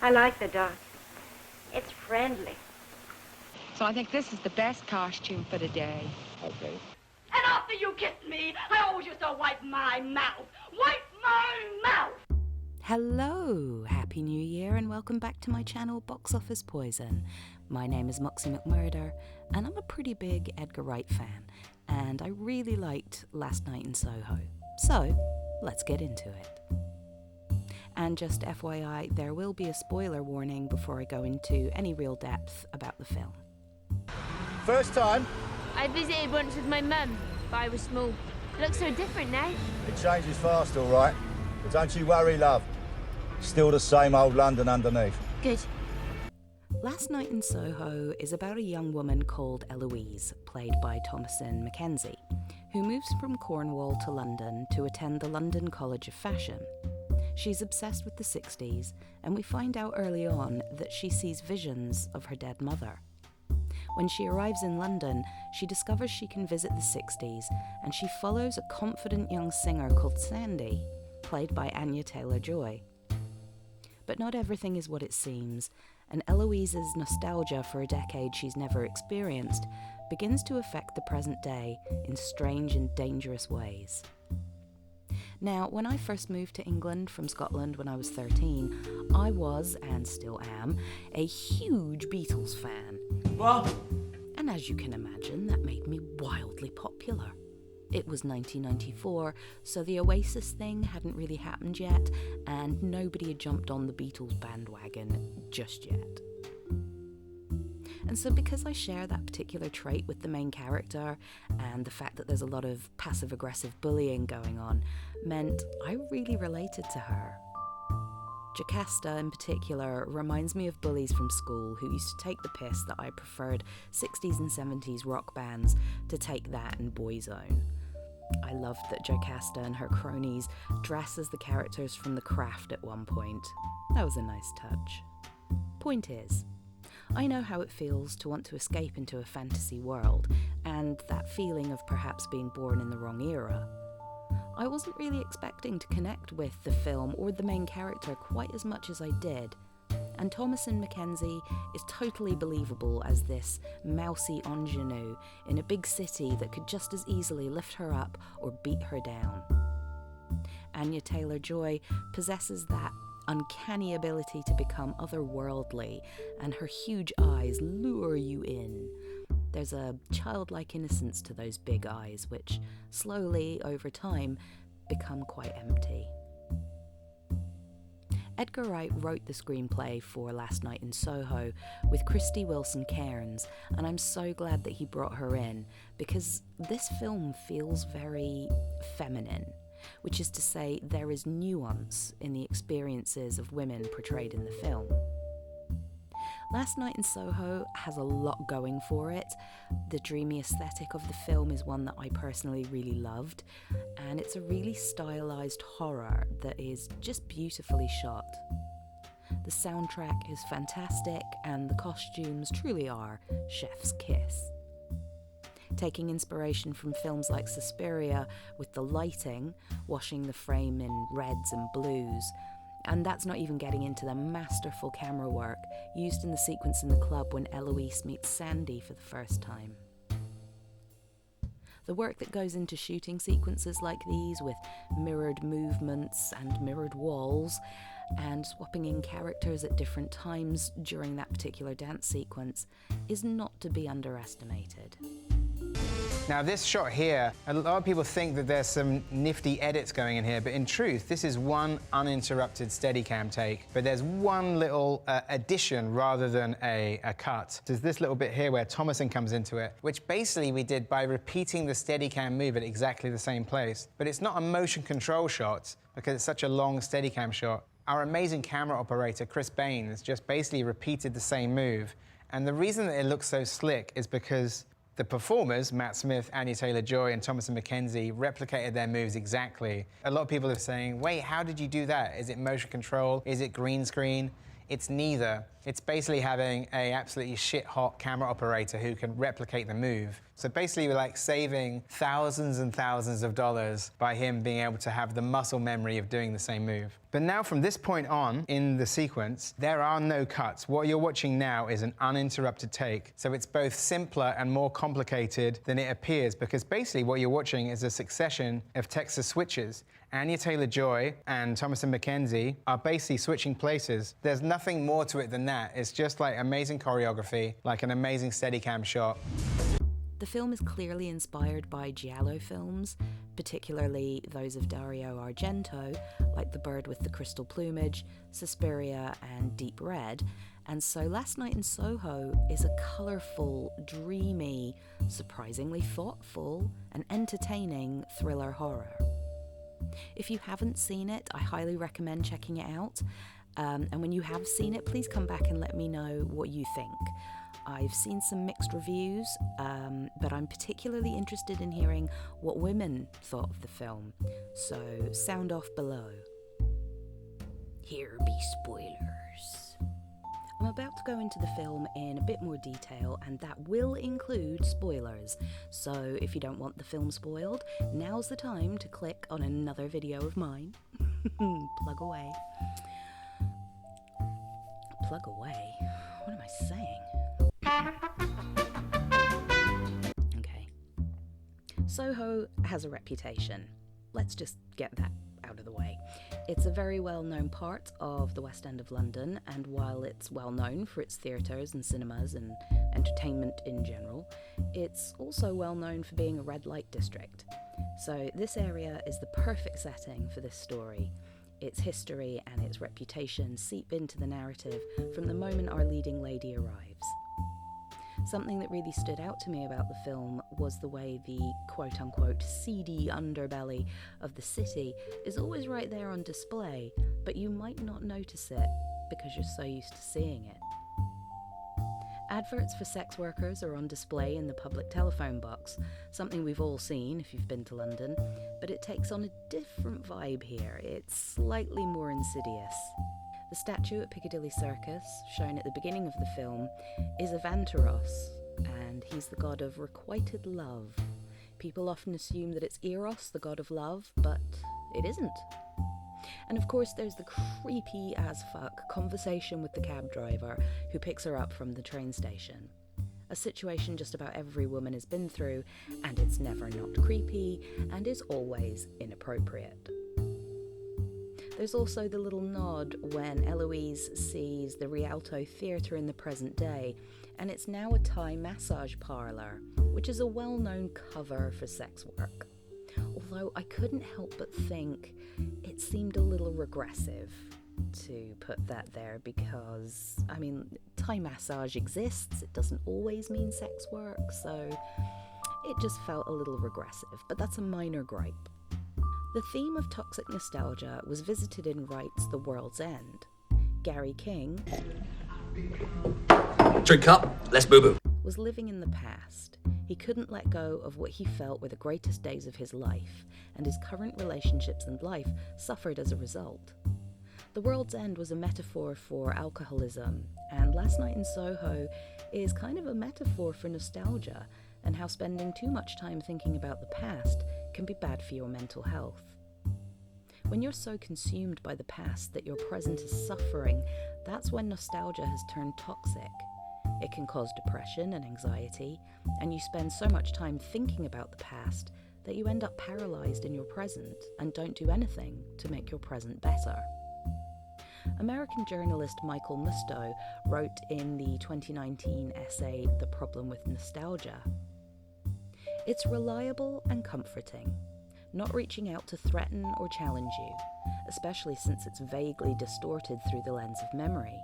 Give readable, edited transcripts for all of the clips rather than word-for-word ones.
I like the dark. It's friendly. So I think this is the best costume for the day. Okay. And after you kissed me, I always used to wipe my mouth. Wipe my mouth! Hello, Happy New Year and welcome back to my channel Box Office Poison. My name is Moxie McMurder and I'm a pretty big Edgar Wright fan and I really liked Last Night in Soho. So, let's get into it. And just FYI, there will be a spoiler warning before I go into any real depth about the film. First time? I visited once with my mum, but I was small. It looks so different now. It changes fast, all right. But don't you worry, love. Still the same old London underneath. Good. Last Night in Soho is about a young woman called Eloise, played by Thomasin McKenzie, who moves from Cornwall to London to attend the London College of Fashion. She's obsessed with the 60s, and we find out early on that she sees visions of her dead mother. When she arrives in London, she discovers she can visit the 60s, and she follows a confident young singer called Sandy, played by Anya Taylor-Joy. But not everything is what it seems, and Eloise's nostalgia for a decade she's never experienced begins to affect the present day in strange and dangerous ways. Now, when I first moved to England from Scotland when I was 13, I was, and still am, a huge Beatles fan. What? And as you can imagine, that made me wildly popular. It was 1994, so the Oasis thing hadn't really happened yet, and nobody had jumped on the Beatles bandwagon just yet. And so because I share that particular trait with the main character, and the fact that there's a lot of passive-aggressive bullying going on, meant I really related to her. Jocasta, in particular, reminds me of bullies from school who used to take the piss that I preferred 60s and 70s rock bands to Take That and Boyzone. I loved that Jocasta and her cronies dress as the characters from The Craft at one point. That was a nice touch. Point is, I know how it feels to want to escape into a fantasy world, and that feeling of perhaps being born in the wrong era. I wasn't really expecting to connect with the film or the main character quite as much as I did, and Thomasin McKenzie is totally believable as this mousy ingenue in a big city that could just as easily lift her up or beat her down. Anya Taylor-Joy possesses that uncanny ability to become otherworldly, and her huge eyes lure you in. There's a childlike innocence to those big eyes, which slowly, over time, become quite empty. Edgar Wright wrote the screenplay for Last Night in Soho with Krysty Wilson-Cairns, and I'm so glad that he brought her in, because this film feels very feminine, which is to say there is nuance in the experiences of women portrayed in the film. Last Night in Soho has a lot going for it. The dreamy aesthetic of the film is one that I personally really loved, and it's a really stylized horror that is just beautifully shot. The soundtrack is fantastic, and the costumes truly are chef's kiss. Taking inspiration from films like Suspiria with the lighting, washing the frame in reds and blues, and that's not even getting into the masterful camera work used in the sequence in the club when Eloise meets Sandy for the first time. The work that goes into shooting sequences like these with mirrored movements and mirrored walls, and swapping in characters at different times during that particular dance sequence, is not to be underestimated. Now this shot here, a lot of people think that there's some nifty edits going in here, but in truth, this is one uninterrupted Steadicam take, but there's one little addition rather than a cut. There's this little bit here where Thomasin comes into it, which basically we did by repeating the Steadicam move at exactly the same place. But it's not a motion control shot because it's such a long Steadicam shot. Our amazing camera operator, Chris Baines, just basically repeated the same move. And the reason that it looks so slick is because the performers, Matt Smith, Anya Taylor-Joy, and Thomasin McKenzie, replicated their moves exactly. A lot of people are saying, wait, how did you do that? Is it motion control? Is it green screen? It's neither. It's basically having a absolutely shit-hot camera operator who can replicate the move. So basically, we're like saving thousands and thousands of dollars by him being able to have the muscle memory of doing the same move. But now from this point on in the sequence, there are no cuts. What you're watching now is an uninterrupted take. So it's both simpler and more complicated than it appears, because basically what you're watching is a succession of Texas switches. Anya Taylor-Joy and Thomasin McKenzie are basically switching places. There's nothing more to it than that. It's just like amazing choreography, like an amazing Steadicam shot. The film is clearly inspired by giallo films, particularly those of Dario Argento, like The Bird with the Crystal Plumage, Suspiria, and Deep Red. And so Last Night in Soho is a colourful, dreamy, surprisingly thoughtful, and entertaining thriller horror. If you haven't seen it, I highly recommend checking it out. And when you have seen it, please come back and let me know what you think. I've seen some mixed reviews, but I'm particularly interested in hearing what women thought of the film. So sound off below. Here be spoilers. I'm about to go into the film in a bit more detail, and that will include spoilers. So if you don't want the film spoiled, now's the time to click on another video of mine. Plug away. Plug away? What am I saying? Okay. Soho has a reputation. Let's just get that out of the way. It's a very well-known part of the West End of London, and while it's well known for its theatres and cinemas and entertainment in general, it's also well known for being a red light district. So this area is the perfect setting for this story. Its history and its reputation seep into the narrative from the moment our leading lady arrives. Something that really stood out to me about the film was the way the quote-unquote seedy underbelly of the city is always right there on display, but you might not notice it because you're so used to seeing it. Adverts for sex workers are on display in the public telephone box, something we've all seen if you've been to London, but it takes on a different vibe here. It's slightly more insidious. The statue at Piccadilly Circus, shown at the beginning of the film, is of Anteros, and he's the god of requited love. People often assume that it's Eros, the god of love, but it isn't. And of course there's the creepy as fuck conversation with the cab driver who picks her up from the train station. A situation just about every woman has been through, and it's never not creepy and is always inappropriate. There's also the little nod when Eloise sees the Rialto Theatre in the present day, and it's now a Thai massage parlour, which is a well-known cover for sex work. Although I couldn't help but think it seemed a little regressive to put that there because, I mean, Thai massage exists, it doesn't always mean sex work, so it just felt a little regressive, but that's a minor gripe. The theme of toxic nostalgia was visited in Wright's The World's End. Gary King, drink up, let's boo-boo, was living in the past. He couldn't let go of what he felt were the greatest days of his life, and his current relationships and life suffered as a result. The World's End was a metaphor for alcoholism, and Last Night in Soho is kind of a metaphor for nostalgia and how spending too much time thinking about the past can be bad for your mental health. When you're so consumed by the past that your present is suffering, that's when nostalgia has turned toxic. It can cause depression and anxiety, and you spend so much time thinking about the past that you end up paralyzed in your present and don't do anything to make your present better. American journalist Michael Musto wrote in the 2019 essay The Problem with Nostalgia, "It's reliable and comforting, not reaching out to threaten or challenge you, especially since it's vaguely distorted through the lens of memory.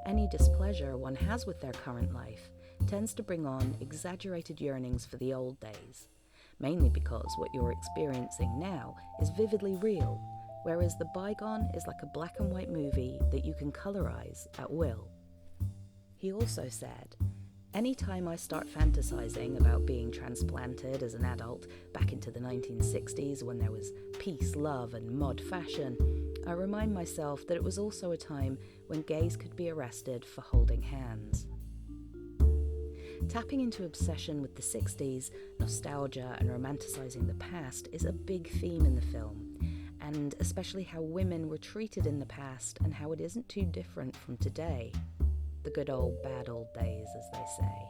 Any displeasure one has with their current life tends to bring on exaggerated yearnings for the old days, mainly because what you're experiencing now is vividly real, whereas the bygone is like a black and white movie that you can colorize at will." He also said, "Anytime I start fantasizing about being transplanted as an adult back into the 1960s when there was peace, love, and mod fashion, I remind myself that it was also a time when gays could be arrested for holding hands. Tapping into obsession with the 60s, nostalgia and romanticising the past is a big theme in the film, and especially how women were treated in the past and how it isn't too different from today. The good old bad old days, as they say.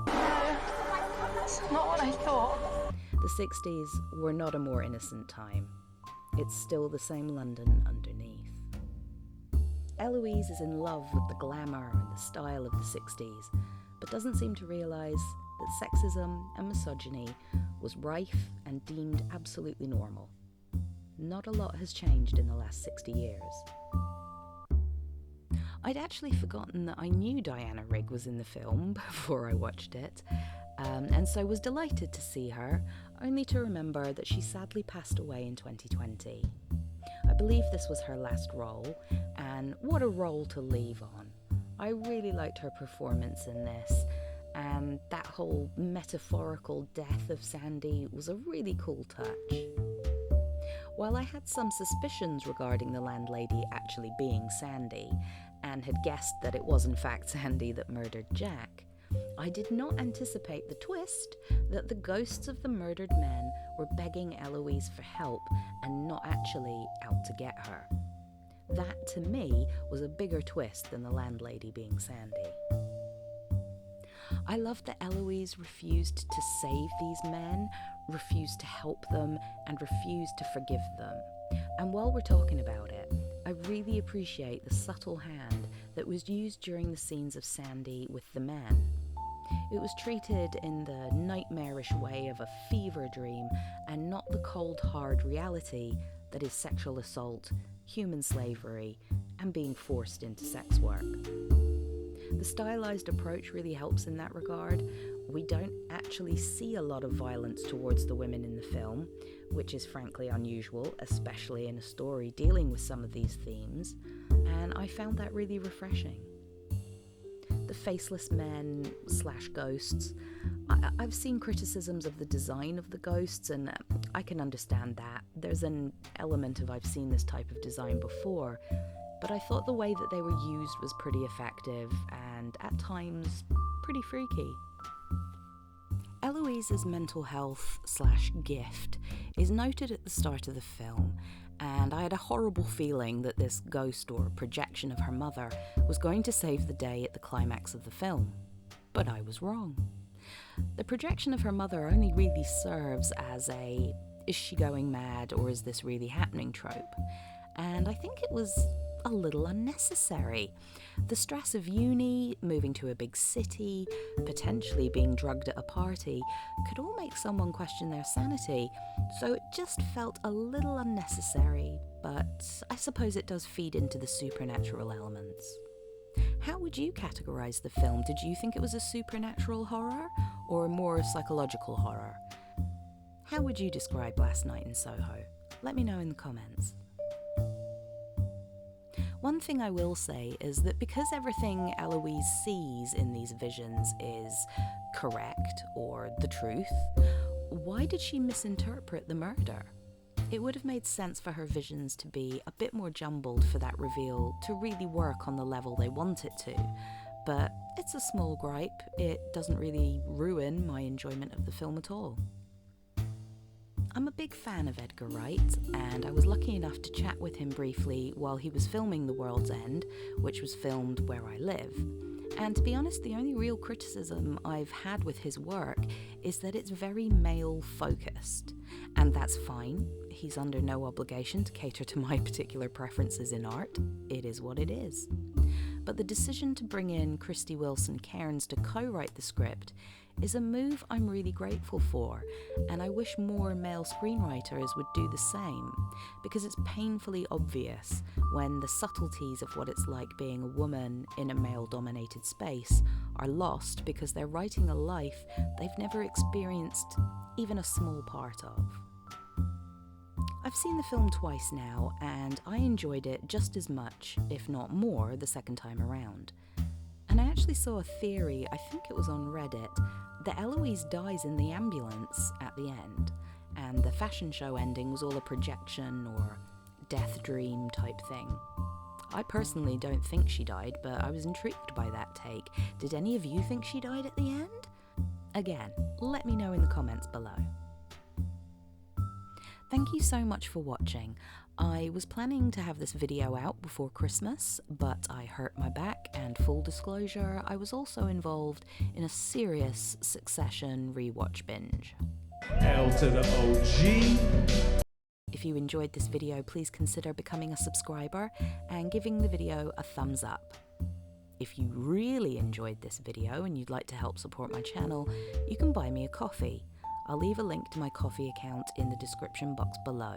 That's not what I thought. The 60s were not a more innocent time. It's still the same London underneath. Eloise is in love with the glamour and the style of the 60s, but doesn't seem to realise that sexism and misogyny was rife and deemed absolutely normal. Not a lot has changed in the last 60 years. I'd actually forgotten that I knew Diana Rigg was in the film before I watched it, and so was delighted to see her, only to remember that she sadly passed away in 2020. I believe this was her last role, and what a role to leave on. I really liked her performance in this, and that whole metaphorical death of Sandy was a really cool touch. While I had some suspicions regarding the landlady actually being Sandy, and had guessed that it was in fact Sandy that murdered Jack, I did not anticipate the twist that the ghosts of the murdered men were begging Eloise for help and not actually out to get her. That, to me, was a bigger twist than the landlady being Sandy. I loved that Eloise refused to save these men, refused to help them, and refused to forgive them. And while we're talking about it, I really appreciate the subtle hand that was used during the scenes of Sandy with the men. It was treated in the nightmarish way of a fever dream and not the cold, hard reality that is sexual assault, human slavery, and being forced into sex work. The stylized approach really helps in that regard. We don't actually see a lot of violence towards the women in the film, which is frankly unusual, especially in a story dealing with some of these themes, and I found that really refreshing. The faceless men / ghosts. I've seen criticisms of the design of the ghosts, and I can understand that. There's an element of I've seen this type of design before, but I thought the way that they were used was pretty effective and, at times, pretty freaky. Eloise's mental health / gift is noted at the start of the film, and I had a horrible feeling that this ghost or projection of her mother was going to save the day at the climax of the film. But I was wrong. The projection of her mother only really serves as a "is she going mad or is this really happening" trope, and I think it was a little unnecessary. The stress of uni, moving to a big city, potentially being drugged at a party, could all make someone question their sanity, so it just felt a little unnecessary, but I suppose it does feed into the supernatural elements. How would you categorise the film? Did you think it was a supernatural horror or a more psychological horror? How would you describe Last Night in Soho? Let me know in the comments. One thing I will say is that because everything Eloise sees in these visions is correct or the truth, why did she misinterpret the murder? It would have made sense for her visions to be a bit more jumbled for that reveal to really work on the level they want it to. But it's a small gripe. It doesn't really ruin my enjoyment of the film at all. I'm a big fan of Edgar Wright, and I was lucky enough to chat with him briefly while he was filming The World's End, which was filmed where I live. And to be honest, the only real criticism I've had with his work is that it's very male-focused. And that's fine. He's under no obligation to cater to my particular preferences in art. It is what it is. But the decision to bring in Krysty Wilson-Cairns to co-write the script is a move I'm really grateful for, and I wish more male screenwriters would do the same, because it's painfully obvious when the subtleties of what it's like being a woman in a male-dominated space are lost because they're writing a life they've never experienced even a small part of. I've seen the film twice now, and I enjoyed it just as much, if not more, the second time around. And I actually saw a theory, I think it was on Reddit, that Eloise dies in the ambulance at the end, and the fashion show ending was all a projection or death dream type thing. I personally don't think she died, but I was intrigued by that take. Did any of you think she died at the end? Again, let me know in the comments below. Thank you so much for watching. I was planning to have this video out before Christmas, but I hurt my back, and full disclosure, I was also involved in a serious Succession rewatch binge. L to the OG. If you enjoyed this video, please consider becoming a subscriber and giving the video a thumbs up. If you really enjoyed this video and you'd like to help support my channel, you can buy me a coffee. I'll leave a link to my coffee account in the description box below.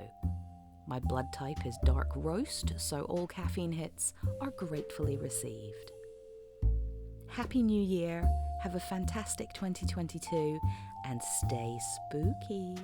My blood type is dark roast, so all caffeine hits are gratefully received. Happy New Year, have a fantastic 2022, and stay spooky.